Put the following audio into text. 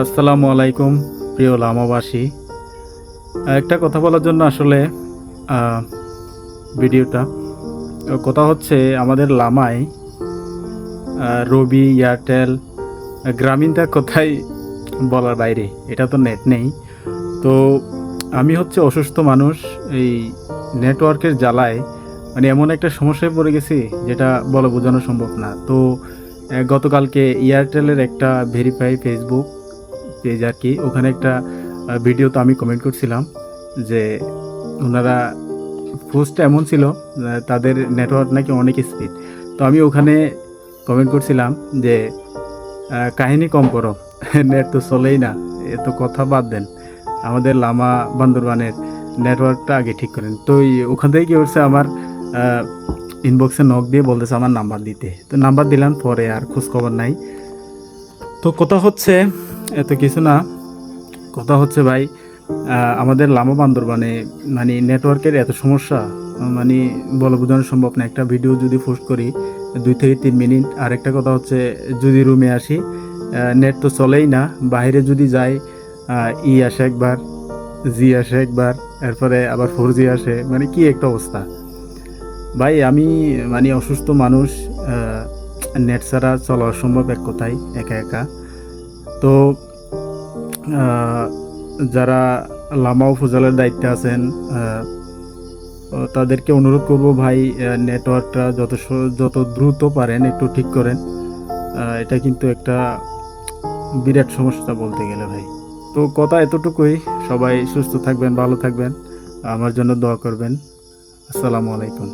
আসসালামু আলাইকুম প্রিয় লামাবাসী। একটা কথা বলার জন্য আসলে আহ, ভিডিওটা কথা হচ্ছে আমাদের লামায় রবি এয়ারটেল গ্রামীণটা কোথায় বলার বাইরে, এটা তো নেট নেই। তো আমি হচ্ছে অসুস্থ মানুষ, এই নেটওয়ার্কের জ্বালায় মানে এমন একটা সমস্যায় পড়ে গেছি যেটা বলে বোঝানো সম্ভব না। তো গতকালকে এয়ারটেলের একটা ভেরিফাই ফেসবুক পেজ আর কি, ওখানে একটা ভিডিও তো আমি কমেন্ট করছিলাম যে ওনারা পোস্টটা এমন ছিল তাদের নেটওয়ার্ক নাকি অনেক স্পিড। তো আমি ওখানে কমেন্ট করছিলাম যে কাহিনী কম করো, নেট তো চলেই না, এত কথা বাদ দেন, আমাদের লামা বান্দরবানের নেটওয়ার্কটা আগে ঠিক করেন। তো ওখান থেকে কি করছে, আমার ইনবক্সে নক দিয়ে বলতেছে আমার নাম্বার দিতে। তো নাম্বার দিলাম, পরে আর খোঁজ খবর নাই। তো কথা হচ্ছে এত কিছু না, কথা হচ্ছে ভাই আমাদের লামা বান্দরবানে মানে নেটওয়ার্কের এত সমস্যা, মানে বলে বোঝানো সম্ভব না। একটা ভিডিও যদি পোস্ট করি 2 থেকে 3 মিনিট, আর একটা কথা হচ্ছে যদি রুমে আসি নেট তো চলেই না, বাইরে যদি যাই আসে একবার, জি আসে একবার, এরপরে আবার 4G আসে, মানে কি একটা অবস্থা ভাই। আমি মানে অসুস্থ মানুষ, নেট ছাড়া চলা অসম্ভব এক কথায়, একা একা। তো আহ, যারা লামা উপজেলার দায়িত্বে আছেন তাদেরকে অনুরোধ করব ভাই, নেটওয়ার্কটা যত দ্রুত পারেন একটু ঠিক করেন। এটা কিন্তু একটা বিরাট সমস্যা বলতে গেলে ভাই। তো কথা এতটুকুই, সবাই সুস্থ থাকবেন, ভালো থাকবেন, আমার জন্য দোয়া করবেন। আসসালামু আলাইকুম।